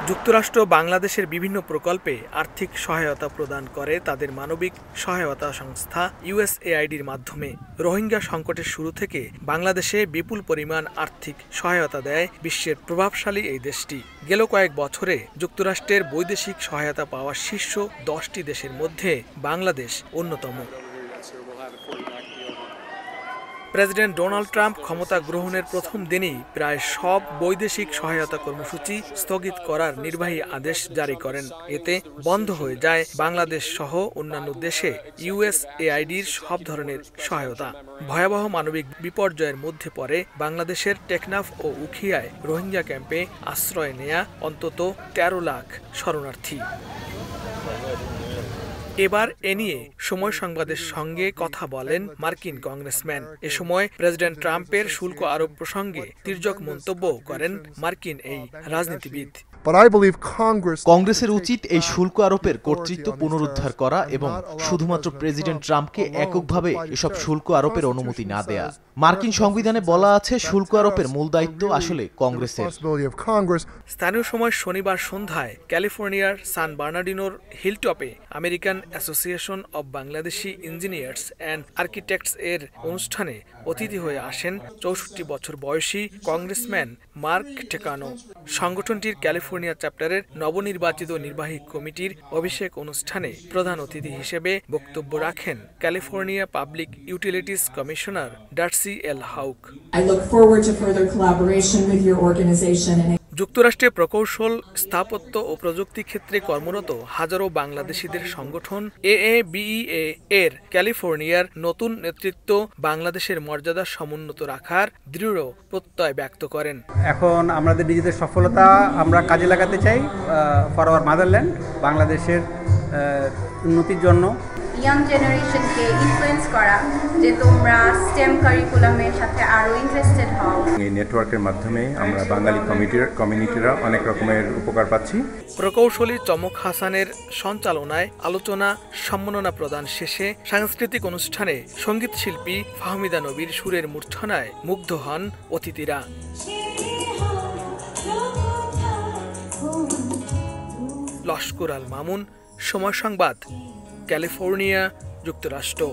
যুক্তরাষ্ট্র বাংলাদেশের বিভিন্ন প্রকল্পে আর্থিক সহায়তা প্রদান করে তাদের মানবিক সহায়তা সংস্থা USAIDর মাধ্যমে। রোহিঙ্গা সংকটের শুরু থেকে বাংলাদেশে বিপুল পরিমাণ আর্থিক সহায়তা দেয় বিশ্বের প্রভাবশালী এই দেশটি। গেল কয়েক বছরে যুক্তরাষ্ট্রের বৈদেশিক সহায়তা পাওয়া শীর্ষ 10টি দেশের মধ্যে বাংলাদেশ অন্যতম। প্রেসিডেন্ট ডোনাল্ড ট্রাম্প ক্ষমতা গ্রহণের প্রথম দিনেই প্রায় সব বৈদেশিক সহায়তা কর্মসূচি স্থগিত করার নির্বাহী আদেশ জারি করেন। এতে বন্ধ হয়ে যায় বাংলাদেশ সহ অন্যান্য দেশে USAIDর সব ধরনের সহায়তা। ভয়াবহ মানবিক বিপর্যয়ের মধ্যে পড়ে বাংলাদেশের টেকনাফ ও উখিয়ায় রোহিঙ্গা ক্যাম্পে আশ্রয় নেয়া অন্তত 13 লাখ শরণার্থী। এবার এ নিয়ে সময় সংবাদের সঙ্গে কথা বলেন মার্কিন কংগ্রেসম্যান। এ সময় প্রেসিডেন্ট ট্রাম্পের শুল্ক আরোপ প্রসঙ্গে তির্যক মন্তব্য করেন মার্কিন এই রাজনীতিবিদ। কংগ্রেসের উচিত এই শুল্ক আরোপের কর্তৃত্ব পুনরুদ্ধার করা এবং শুধুমাত্র প্রেসিডেন্ট ট্রাম্পকে এককভাবে এসব শুল্ক আরোপের অনুমতি না দেয়া। মার্কিন সংবিধানে বলা আছে শুল্ক আরোপের মূল দায়িত্ব আসলে কংগ্রেসের। স্থানীয় সময় শনিবার সন্ধ্যায় ক্যালিফোর্নিয়ার সান বার্নার্ডিনোর হিলটপে American association of Bangladeshi engineers and architects এর অনুষ্ঠানে অতিথি হয়ে আসেন 64 বছর বয়সী কংগ্রেসম্যান মার্ক টেকানো। সংগঠনটির ক্যালিফোর্নিয়া চ্যাপ্টারের নবনির্বাচিত নির্বাহী কমিটির অভিষেক অনুষ্ঠানে প্রধান অতিথি হিসেবে বক্তব্য রাখেন California public utilities commissioner Darcy L Houck. যুক্তরাষ্ট্রে প্রকৌশল, স্থাপত্য ও প্রযুক্তি ক্ষেত্রে কর্মরত হাজারো বাংলাদেশিদের সংগঠন AABEA এর ক্যালিফোর্নিয়ার নতুন নেতৃত্ব বাংলাদেশের মর্যাদা সমুন্নত রাখার দৃঢ় প্রত্যয় ব্যক্ত করেন। এখন আমাদের নিজেদের সফলতা আমরা কাজে লাগাতে চাই ফর আওয়ার মাদারল্যান্ড, বাংলাদেশের উন্নতির জন্য। ইয়াং জেনারেশনকে ইনফ্লুয়েন্স করা যে তোমরা স্টেম কারিকুলামের সাথে আরো ইন্টারেস্টেড হও। এই নেটওয়ার্কের মাধ্যমে আমরা বাঙালি কমিউনিটিরা অনেক রকমের উপকার পাচ্ছি। প্রকৌশলী চমক হাসানের সঞ্চালনায় আলোচনা সম্মাননা প্রদান শেষে সাংস্কৃতিক অনুষ্ঠানে সঙ্গীত শিল্পী ফাহমিদা নবীর সুরের মূর্ছনায় মুগ্ধ হন অতিথিরা। লস্কর আল মামুন, সময় সংবাদ, ক্যালিফোর্নিয়া, যুক্তরাষ্ট্র।